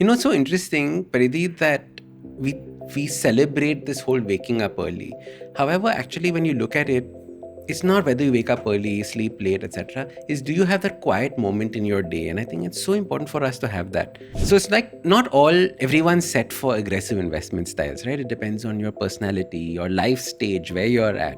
It's so interesting, Paridhi, that we we celebrate this whole waking up early. However, actually, when you look at it, it's not whether you wake up early, sleep late, etc. Is do you have that quiet moment in your day? And I think it's so important for us to have that. So it's like not everyone's set for aggressive investment styles, right? It depends on your personality, your life stage, where you're at.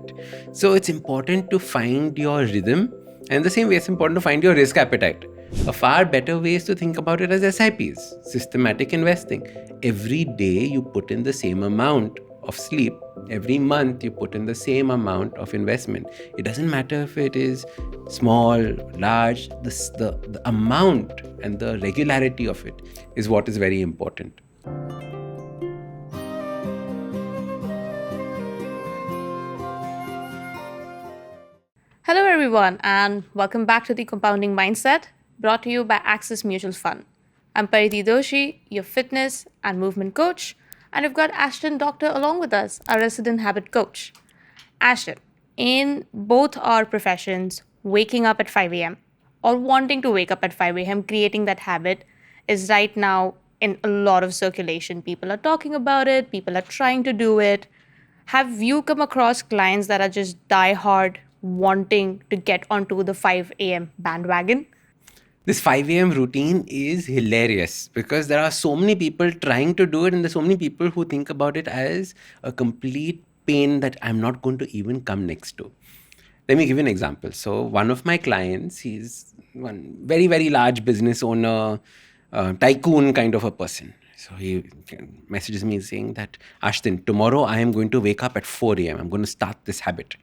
So it's important to find your rhythm. And the same way, it's important to find your risk appetite. A far better way is to think about it as SIPs, systematic investing. Every day you put in the same amount of sleep. Every month you put in the same amount of investment. It doesn't matter if it is small, large, the amount and the regularity of it is what is very important. Hello, everyone, and welcome back to the Compounding Mindset, brought to you by Axis Mutual Fund. I'm Pariti Doshi, your fitness and movement coach, and I've got Ashdin Doctor along with us, our resident habit coach. Ashdin, in both our professions, waking up at 5 a.m. or wanting to wake up at 5 a.m., creating that habit is right now in a lot of circulation. People are talking about it, people are trying to do it. Have you come across clients that are just die hard wanting to get onto the 5 a.m. bandwagon? This 5 a.m. routine is hilarious because there are so many people trying to do it, and there's so many people who think about it as a complete pain that I'm not going to even come next to. Let me give you an example. So, one of my clients, he's one very, very large business owner, tycoon kind of a person. So, he messages me saying that, Ashdin, tomorrow I am going to wake up at 4 a.m. I'm going to start this habit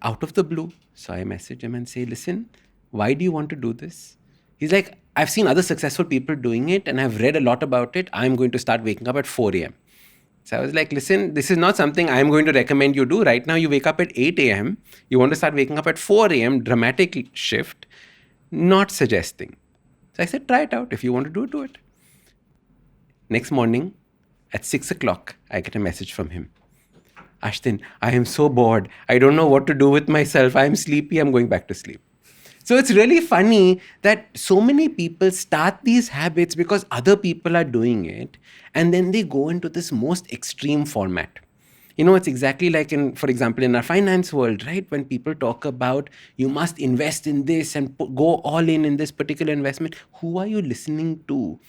out of the blue. So I message him and say, listen, why do you want to do this? He's like, I've seen other successful people doing it and I've read a lot about it. I'm going to start waking up at 4 a.m. So I was like, listen, this is not something I'm going to recommend you do. Right now, you wake up at 8 a.m. You want to start waking up at 4 a.m. Dramatic shift. Not suggesting. So I said, try it out. If you want to do it. Next morning at 6 o'clock, I get a message from him. Ashdin, I am so bored. I don't know what to do with myself. I am sleepy. I'm going back to sleep. So it's really funny that so many people start these habits because other people are doing it, and then they go into this most extreme format. It's exactly like for example, in our finance world, right? When people talk about you must invest in this and go all in this particular investment, who are you listening to?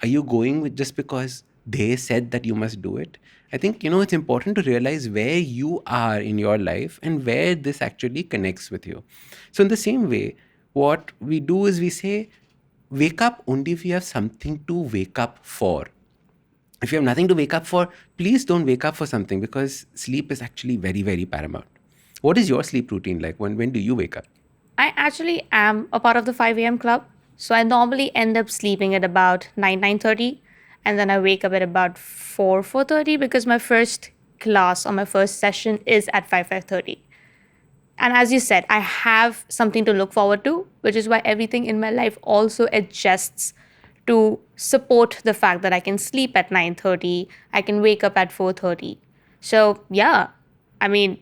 Are you going with just because they said that you must do it? I think, it's important to realize where you are in your life and where this actually connects with you. So, in the same way, what we do is we say, wake up only if you have something to wake up for. If you have nothing to wake up for, please don't wake up for something because sleep is actually very, very paramount. What is your sleep routine like? When do you wake up? I actually am a part of the 5 a.m. club, so I normally end up sleeping at about 9:30, and then I wake up at about 4:30 because my first class or my first session is at 5:30. And as you said, I have something to look forward to, which is why everything in my life also adjusts to support the fact that I can sleep at 9:30, I can wake up at 4:30. So, yeah, I mean,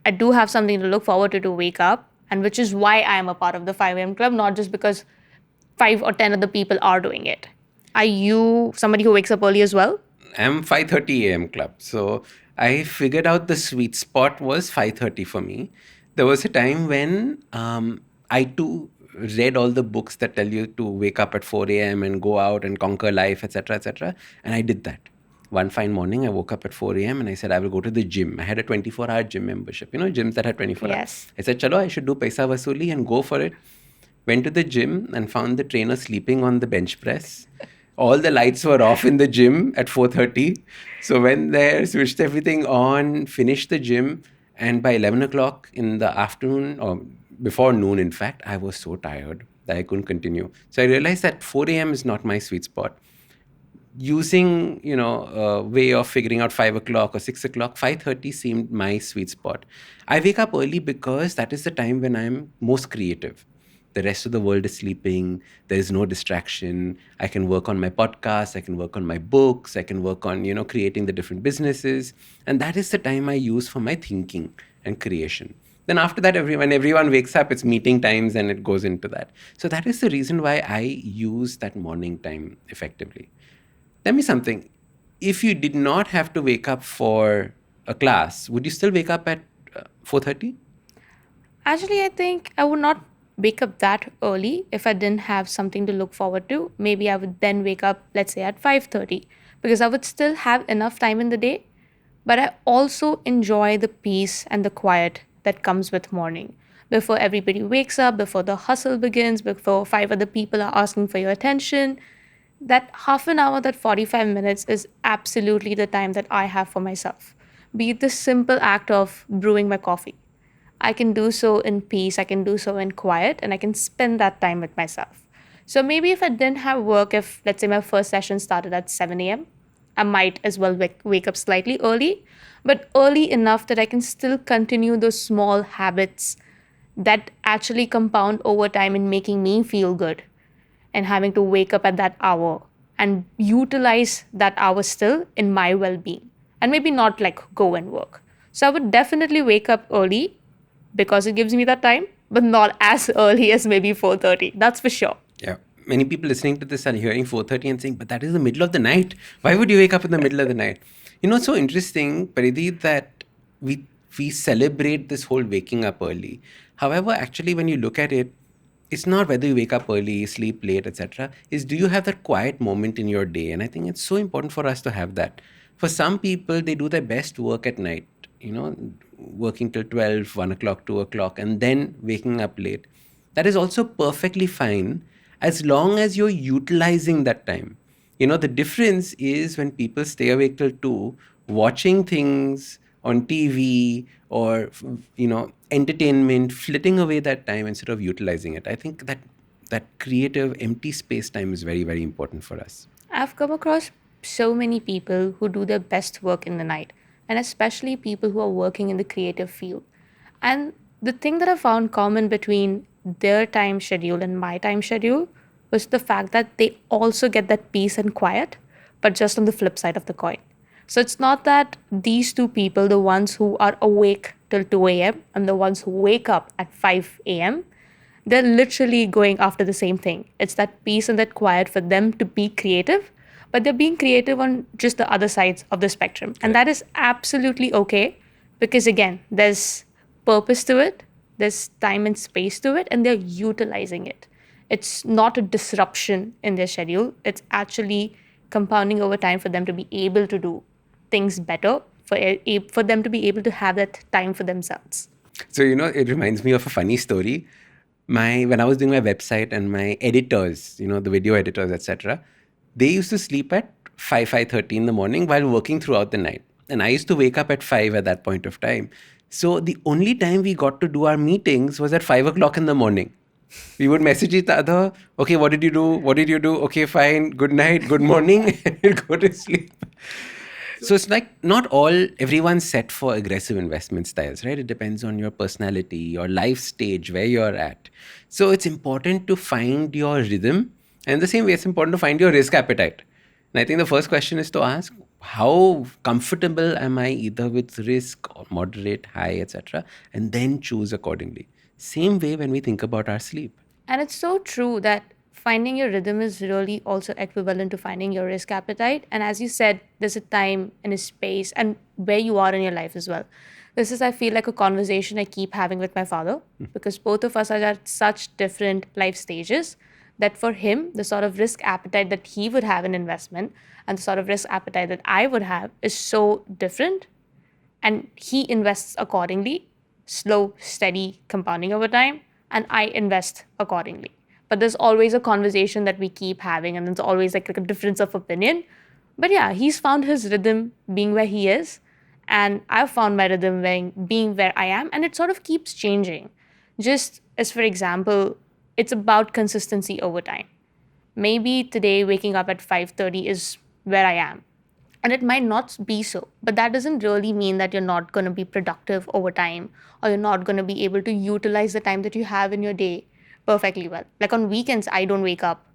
I do have something to look forward to wake up, and which is why I am a part of the 5 a.m. club, not just because 5 or 10 other people are doing it. Are you somebody who wakes up early as well? I'm 5:30 a.m. club. So I figured out the sweet spot was 5:30 for me. There was a time when I too read all the books that tell you to wake up at 4 a.m. and go out and conquer life, etc., etc. And I did that. One fine morning, I woke up at 4 a.m. and I said, I will go to the gym. I had a 24-hour gym membership, gyms that had 24 hours. Yes. I said, chalo, I should do paisa vasuli and go for it. Went to the gym and found the trainer sleeping on the bench press. All the lights were off in the gym at 4:30. So went there, switched everything on, finished the gym, and by 11 o'clock in the afternoon, or before noon, in fact, I was so tired that I couldn't continue. So I realized that 4 a.m. is not my sweet spot. Using, a way of figuring out 5 o'clock or 6 o'clock, 5:30 seemed my sweet spot. I wake up early because that is the time when I'm most creative. The rest of the world is sleeping. There is no distraction. I can work on my podcast. I can work on my books. I can work on, creating the different businesses. And that is the time I use for my thinking and creation. Then after that, everyone wakes up, it's meeting times and it goes into that. So that is the reason why I use that morning time effectively. Tell me something. If you did not have to wake up for a class, would you still wake up at 4:30? Actually, I think I would not wake up that early if I didn't have something to look forward to. Maybe I would then wake up, let's say, at 5:30 because I would still have enough time in the day. But I also enjoy the peace and the quiet that comes with morning. Before everybody wakes up, before the hustle begins, before five other people are asking for your attention, that half an hour, that 45 minutes is absolutely the time that I have for myself. Be it the simple act of brewing my coffee. I can do so in peace, I can do so in quiet, and I can spend that time with myself. So maybe if I didn't have work, if let's say my first session started at 7 a.m., I might as well wake up slightly early, but early enough that I can still continue those small habits that actually compound over time in making me feel good and having to wake up at that hour and utilize that hour still in my well being and maybe not like go and work. So I would definitely wake up early because it gives me that time, but not as early as maybe 4:30. That's for sure. Yeah. Many people listening to this are hearing 4:30 and saying, but that is the middle of the night. Why would you wake up in the middle of the night? It's so interesting, Paridhi, that we celebrate this whole waking up early. However, actually, when you look at it, it's not whether you wake up early, sleep late, etc. Is do you have that quiet moment in your day? And I think it's so important for us to have that. For some people, they do their best work at night, working till 12, 1 o'clock, 2 o'clock, and then waking up late. That is also perfectly fine as long as you're utilizing that time. The difference is when people stay awake till 2, watching things on TV or, entertainment, flitting away that time instead of utilizing it. I think that creative empty space time is very, very important for us. I've come across so many people who do their best work in the night, and especially people who are working in the creative field. And the thing that I found common between their time schedule and my time schedule was the fact that they also get that peace and quiet, but just on the flip side of the coin. So it's not that these two people, the ones who are awake till 2 a.m. and the ones who wake up at 5 a.m., they're literally going after the same thing. It's that peace and that quiet for them to be creative, but they're being creative on just the other sides of the spectrum. And that is absolutely okay because, again, there's purpose to it, there's time and space to it, and they're utilizing it. It's not a disruption in their schedule, it's actually compounding over time for them to be able to do things better, for them to be able to have that time for themselves. So, it reminds me of a funny story. When I was doing my website and my editors, the video editors, etc., they used to sleep at 5:30 in the morning while working throughout the night. And I used to wake up at 5 at that point of time. So the only time we got to do our meetings was at 5 o'clock in the morning. We would message each other, okay, what did you do? What did you do? Okay, fine, good night, good morning, and go to sleep. So it's like not everyone's set for aggressive investment styles, right? It depends on your personality, your life stage, where you're at. So it's important to find your rhythm. And the same way, it's important to find your risk appetite. And I think the first question is to ask, how comfortable am I either with risk or moderate, high, etc., and then choose accordingly. Same way when we think about our sleep. And it's so true that finding your rhythm is really also equivalent to finding your risk appetite. And as you said, there's a time and a space and where you are in your life as well. This is, I feel like, a conversation I keep having with my father because both of us are at such different life stages that for him, the sort of risk appetite that he would have in investment and the sort of risk appetite that I would have is so different. And he invests accordingly, slow, steady, compounding over time, and I invest accordingly. But there's always a conversation that we keep having, and there's always like a difference of opinion. But yeah, he's found his rhythm being where he is, and I've found my rhythm being where I am, and it sort of keeps changing. Just as for example, it's about consistency over time. Maybe today waking up at 5:30 is where I am, and it might not be so, but that doesn't really mean that you're not going to be productive over time or you're not going to be able to utilize the time that you have in your day perfectly well. Like on weekends, I don't wake up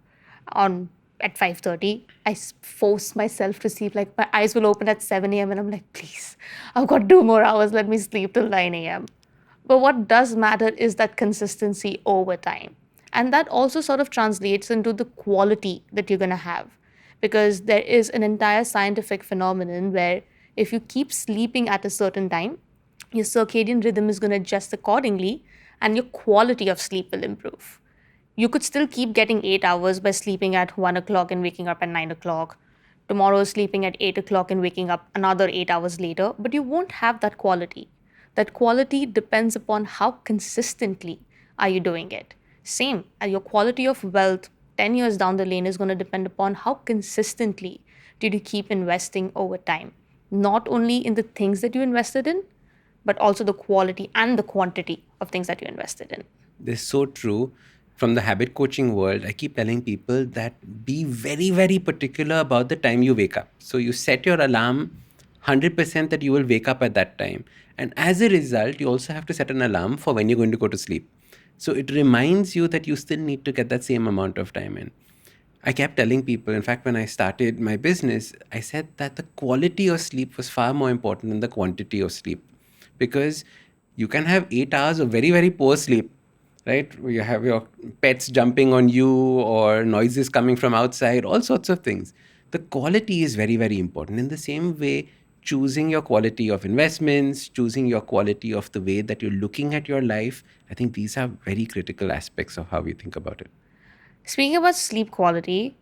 on at 5:30. I force myself to sleep. Like my eyes will open at 7 a.m. and I'm like, please, I've got 2 more hours. Let me sleep till 9 a.m. But what does matter is that consistency over time. And that also sort of translates into the quality that you're going to have. Because there is an entire scientific phenomenon where if you keep sleeping at a certain time, your circadian rhythm is going to adjust accordingly and your quality of sleep will improve. You could still keep getting 8 hours by sleeping at 1 o'clock and waking up at 9 o'clock. Tomorrow, sleeping at 8 o'clock and waking up another 8 hours later, but you won't have that quality. That quality depends upon how consistently are you doing it. Same, your quality of wealth 10 years down the lane is going to depend upon how consistently did you keep investing over time. Not only in the things that you invested in, but also the quality and the quantity of things that you invested in. This is so true. From the habit coaching world, I keep telling people that be very, very particular about the time you wake up. So you set your alarm 100% that you will wake up at that time. And as a result, you also have to set an alarm for when you're going to go to sleep. So it reminds you that you still need to get that same amount of time in. I kept telling people, in fact, when I started my business, I said that the quality of sleep was far more important than the quantity of sleep. Because you can have 8 hours of very, very poor sleep, right? You have your pets jumping on you or noises coming from outside, all sorts of things. The quality is very, very important. In the same way, choosing your quality of investments, choosing your quality of the way that you're looking at your life, I think these are very critical aspects of how we think about it. Speaking about sleep quality,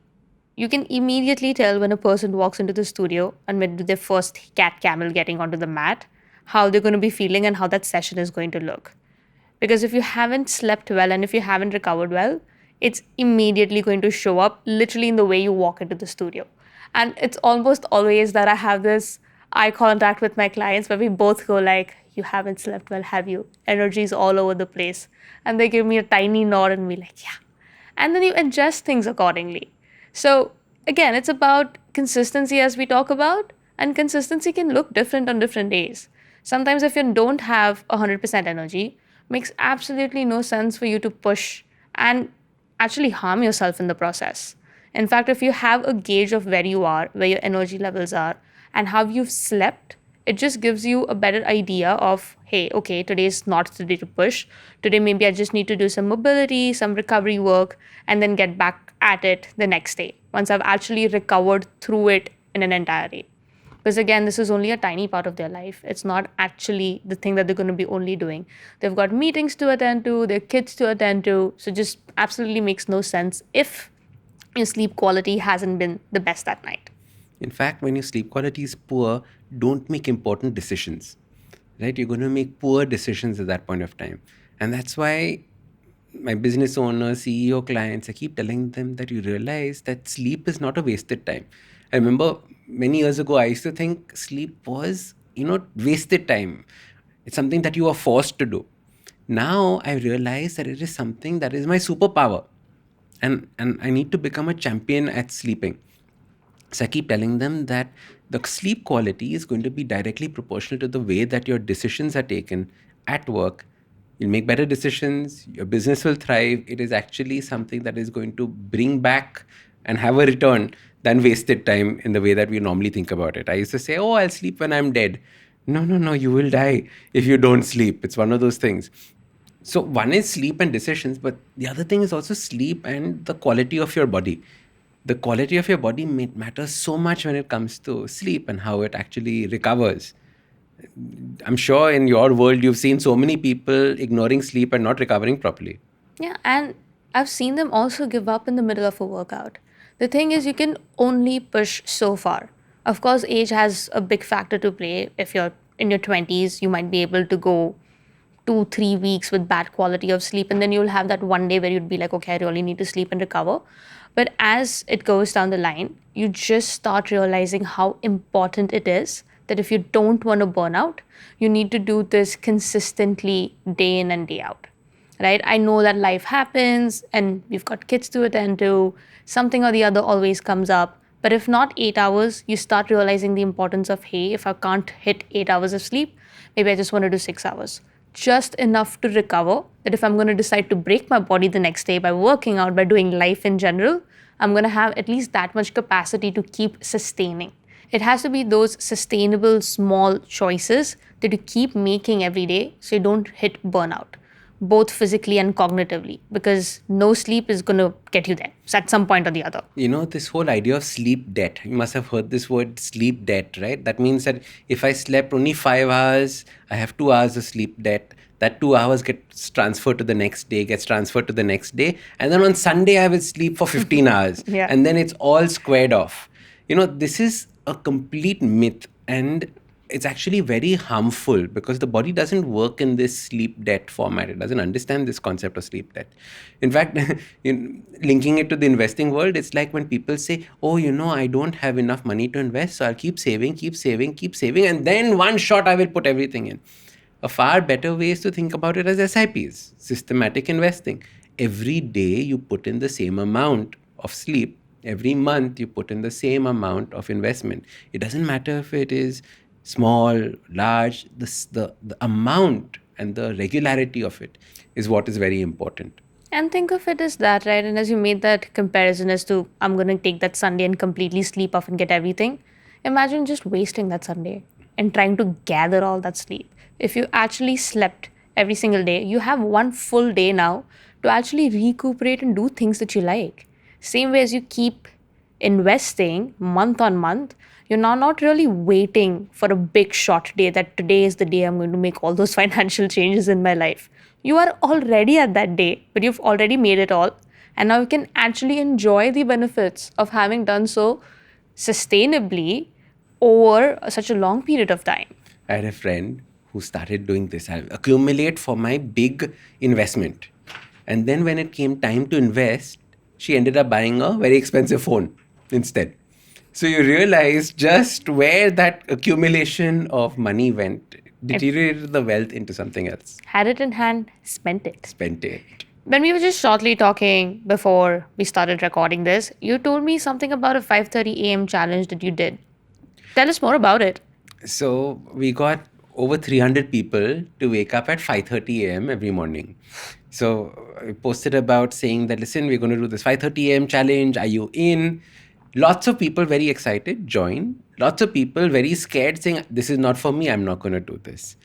you can immediately tell when a person walks into the studio and when do their first cat camel getting onto the mat, how they're going to be feeling and how that session is going to look. Because if you haven't slept well and if you haven't recovered well, it's immediately going to show up literally in the way you walk into the studio. And it's almost always that I have this eye contact with my clients where we both go like, you haven't slept well, have you? Energy is all over the place. And they give me a tiny nod and be like, yeah. And then you adjust things accordingly. So again, it's about consistency as we talk about, and consistency can look different on different days. Sometimes if you don't have 100% energy, makes absolutely no sense for you to push and actually harm yourself in the process. In fact, if you have a gauge of where you are, where your energy levels are, and how you've slept, it just gives you a better idea of, hey, okay, today is not the day to push. Today, maybe I just need to do some mobility, some recovery work, and then get back at it the next day once I've actually recovered through it in an entire day. Because again, this is only a tiny part of their life. It's not actually the thing that they're going to be only doing. They've got meetings to attend to, their kids to attend to. So just absolutely makes no sense if your sleep quality hasn't been the best that night. In fact, when your sleep quality is poor, don't make important decisions, right? You're going to make poor decisions at that point of time. And that's why my business owners, CEO clients, I keep telling them that you realize that sleep is not a wasted time. I remember many years ago, I used to think sleep was, wasted time. It's something that you are forced to do. Now I realize that it is something that is my superpower. And I need to become a champion at sleeping. So I keep telling them that the sleep quality is going to be directly proportional to the way that your decisions are taken at work. You'll make better decisions, your business will thrive. It is actually something that is going to bring back and have a return than wasted time in the way that we normally think about it. I used to say, oh, I'll sleep when I'm dead. No, no, no, you will die if you don't sleep. It's one of those things. So one is sleep and decisions, but the other thing is also sleep and the quality of your body. The quality of your body matters so much when it comes to sleep and how it actually recovers. I'm sure in your world you've seen so many people ignoring sleep and not recovering properly. Yeah, and I've seen them also give up in the middle of a workout. The thing is, you can only push so far. Of course, age has a big factor to play. If you're in your 20s, you might be able to go 2, 3 weeks with bad quality of sleep, and then you'll have that one day where you'd be like, okay, I really need to sleep and recover. But as it goes down the line, you just start realizing how important it is that if you don't want to burn out, you need to do this consistently day in and day out, right? I know that life happens and we've got kids to attend to, something or the other always comes up. But if not 8 hours, you start realizing the importance of, hey, if I can't hit 8 hours of sleep, maybe I just want to do 6 hours. Just enough to recover that if I'm going to decide to break my body the next day by working out, by doing life in general, I'm going to have at least that much capacity to keep sustaining. It has to be those sustainable small choices that you keep making every day so you don't hit burnout, both physically and cognitively, because no sleep is going to get you there. So at some point or the other. This whole idea of sleep debt, you must have heard this word sleep debt, right? That means that if I slept only 5 hours, I have 2 hours of sleep debt. That 2 hours gets transferred to the next day, gets transferred to the next day. And then on Sunday, I will sleep for 15 hours. Yeah. And then it's all squared off. This is a complete myth. And it's actually very harmful because the body doesn't work in this sleep debt format. It doesn't understand this concept of sleep debt. In fact, linking it to the investing world, it's like when people say, oh, I don't have enough money to invest, so I'll keep saving, keep saving, keep saving, and then one shot I will put everything in. A far better way is to think about it as SIPs, systematic investing. Every day you put in the same amount of sleep. Every month you put in the same amount of investment. It doesn't matter if it is small, large, the amount and the regularity of it is what is very important. And think of it as that, right? And as you made that comparison as to, I'm going to take that Sunday and completely sleep off and get everything, imagine just wasting that Sunday and trying to gather all that sleep. If you actually slept every single day, you have one full day now to actually recuperate and do things that you like. Same way as you keep investing month on month, you're now not really waiting for a big shot day that today is the day I'm going to make all those financial changes in my life. You are already at that day, but you've already made it all. And now you can actually enjoy the benefits of having done so sustainably over such a long period of time. I had a friend who started doing this. I'll accumulate for my big investment. And then when it came time to invest, she ended up buying a very expensive phone instead. So you realize just where that accumulation of money went, deteriorated the wealth into something else. Had it in hand, spent it. Spent it. When we were just shortly talking before we started recording this, you told me something about a 5:30 a.m. challenge that you did. Tell us more about it. So we got over 300 people to wake up at 5:30 a.m. every morning. So I posted about saying that, listen, we're going to do this 5:30 a.m. challenge. Are you in? Lots of people very excited, join. Lots of people very scared, saying, this is not for me. I'm not going to do this.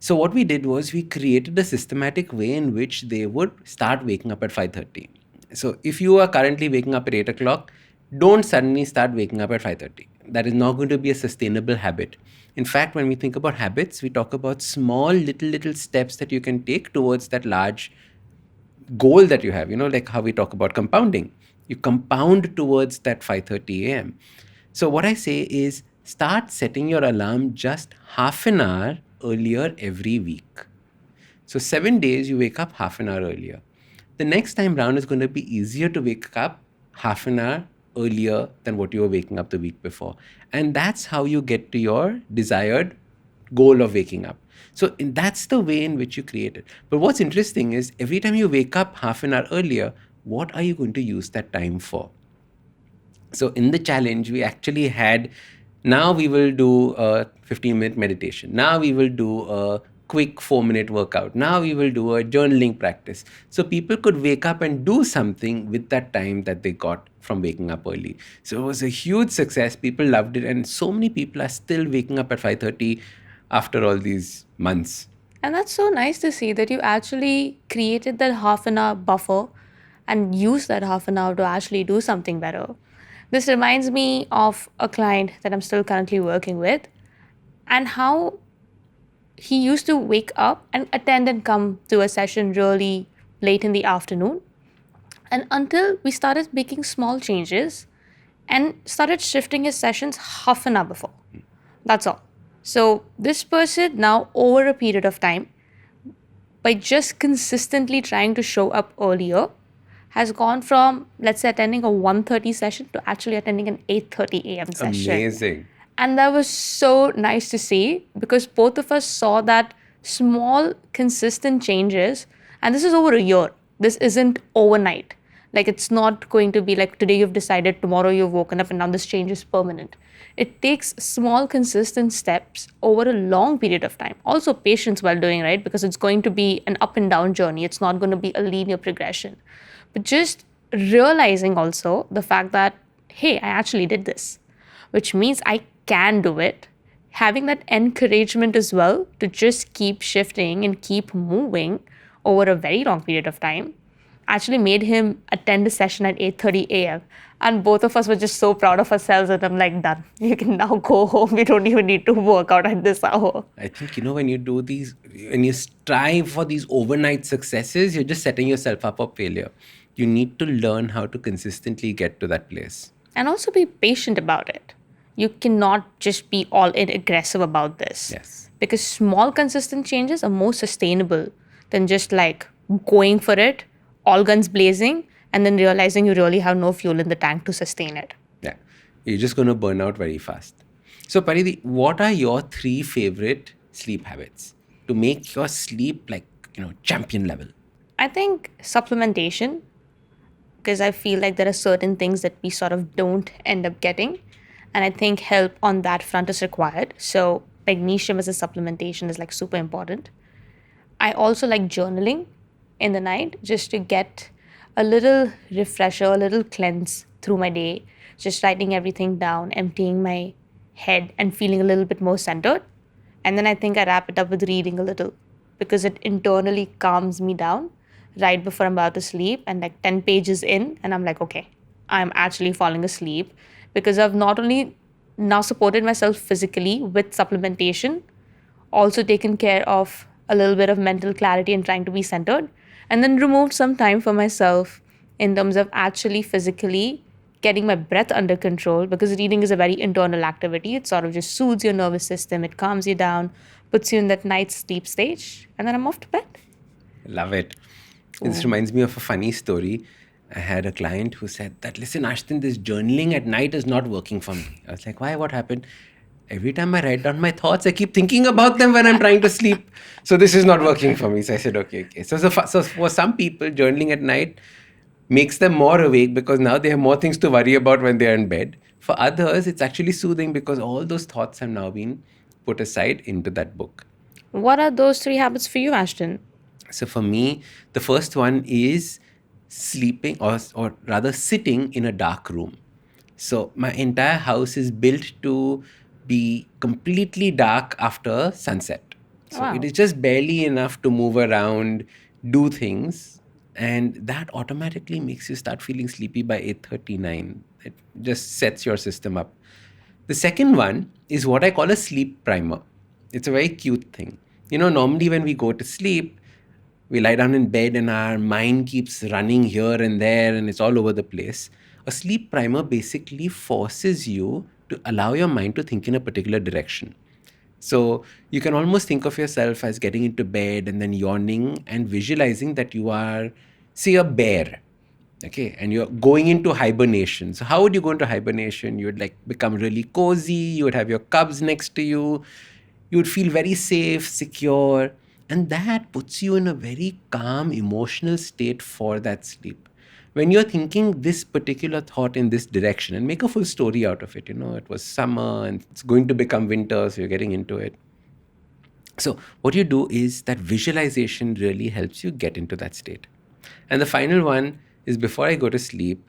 So what we did was we created a systematic way in which they would start waking up at 5:30. So if you are currently waking up at 8 o'clock, don't suddenly start waking up at 5:30. That is not going to be a sustainable habit. In fact, when we think about habits, we talk about small little steps that you can take towards that large goal that you have, like how we talk about compounding. You compound towards that 5:30 a.m. So what I say is start setting your alarm just half an hour earlier every week. So 7 days you wake up half an hour earlier. The next time round is going to be easier to wake up half an hour earlier than what you were waking up the week before. And that's how you get to your desired goal of waking up. So that's the way in which you create it. But what's interesting is every time you wake up half an hour earlier, what are you going to use that time for? So in the challenge, we actually had, now we will do a 15-minute meditation. Now we will do a quick 4-minute workout. Now we will do a journaling practice. So people could wake up and do something with that time that they got from waking up early. So it was a huge success. People loved it. And so many people are still waking up at 5:30 after all these months. And that's so nice to see that you actually created that half an hour buffer and used that half an hour to actually do something better. This reminds me of a client that I'm still currently working with and how he used to wake up and attend and come to a session really late in the afternoon. And until we started making small changes and started shifting his sessions half an hour before. That's all. So this person now, over a period of time, by just consistently trying to show up earlier, has gone from, let's say, attending a 1:30 session to actually attending an 8:30 a.m. session. Amazing. And that was so nice to see because both of us saw that small, consistent changes. And this is over a year. This isn't overnight. Like, it's not going to be like today you've decided, tomorrow you've woken up, and now this change is permanent. It takes small, consistent steps over a long period of time. Also, patience while doing, right? Because it's going to be an up and down journey. It's not going to be a linear progression. But just realizing also the fact that, hey, I actually did this. which means I can do it. Having that encouragement as well to just keep shifting and keep moving over a very long period of time actually made him attend a session at 8:30 a.m. And both of us were just so proud of ourselves, and I'm like, done. You can now go home. We don't even need to work out at this hour. I think, when you do these, when you strive for these overnight successes, you're just setting yourself up for failure. You need to learn how to consistently get to that place. And also be patient about it. You cannot just be all in aggressive about this. Yes. Because small, consistent changes are more sustainable than just like going for it, all guns blazing, and then realizing you really have no fuel in the tank to sustain it. Yeah. You're just going to burn out very fast. So, Paridhi, what are your 3 favorite sleep habits to make your sleep like, champion level? I think supplementation, because I feel like there are certain things that we sort of don't end up getting. And I think help on that front is required. So magnesium as a supplementation is like super important. I also like journaling in the night just to get a little refresher, a little cleanse through my day, just writing everything down, emptying my head and feeling a little bit more centered. And then I think I wrap it up with reading a little because it internally calms me down right before I'm about to sleep. And like 10 pages in, and I'm like, okay, I'm actually falling asleep because I've not only now supported myself physically with supplementation, also taken care of a little bit of mental clarity and trying to be centered, and then removed some time for myself in terms of actually physically getting my breath under control because reading is a very internal activity. It sort of just soothes your nervous system, it calms you down, puts you in that night sleep stage, and then I'm off to bed. Love it. This reminds me of a funny story. I had a client who said that, listen, Ashdin, this journaling at night is not working for me. I was like, why? What happened? Every time I write down my thoughts, I keep thinking about them when I'm trying to sleep. So this is not working for me. So I said, okay. So for some people, journaling at night makes them more awake because now they have more things to worry about when they're in bed. For others, it's actually soothing because all those thoughts have now been put aside into that book. What are those 3 habits for you, Ashton? So for me, the first one is sleeping or rather sitting in a dark room. So my entire house is built to be completely dark after sunset. So Wow. it is just barely enough to move around, do things, and that automatically makes you start feeling sleepy by 8:39. It just sets your system up. The second one is what I call a sleep primer. It's a very cute thing. Normally when we go to sleep, we lie down in bed and our mind keeps running here and there and it's all over the place. A sleep primer basically forces you to allow your mind to think in a particular direction. So you can almost think of yourself as getting into bed and then yawning and visualizing that you are, say, a bear. Okay, and you're going into hibernation. So how would you go into hibernation? You would like become really cozy, you would have your cubs next to you, you would feel very safe, secure, and that puts you in a very calm emotional state for that sleep. When you're thinking this particular thought in this direction, and make a full story out of it, it was summer and it's going to become winter, so you're getting into it. So what you do is that visualization really helps you get into that state. And the final one is before I go to sleep,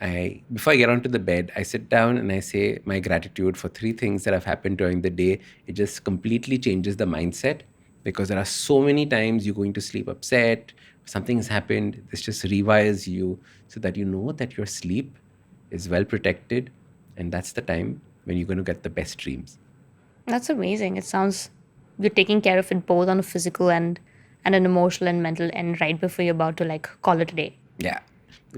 before I get onto the bed, I sit down and I say my gratitude for 3 things that have happened during the day. It just completely changes the mindset because there are so many times you're going to sleep upset, something has happened. This just rewires you so that you know that your sleep is well protected, and that's the time when you're going to get the best dreams. That's amazing. It sounds you're taking care of it both on a physical and an emotional and mental end right before you're about to like call it a day. Yeah.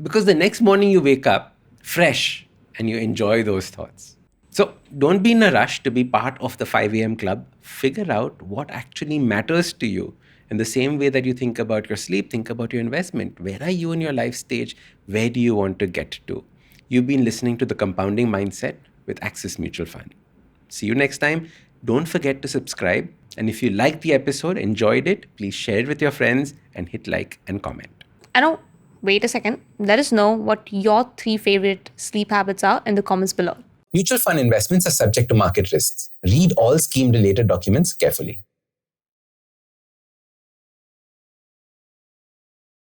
Because the next morning you wake up fresh and you enjoy those thoughts. So don't be in a rush to be part of the 5 a.m. club. Figure out what actually matters to you. In the same way that you think about your sleep, think about your investment. Where are you in your life stage? Where do you want to get to? You've been listening to The Compounding Mindset with Axis Mutual Fund. See you next time. Don't forget to subscribe. And if you liked the episode, enjoyed it, please share it with your friends and hit like and comment. I know, wait a second. Let us know what your 3 favorite sleep habits are in the comments below. Mutual fund investments are subject to market risks. Read all scheme-related documents carefully.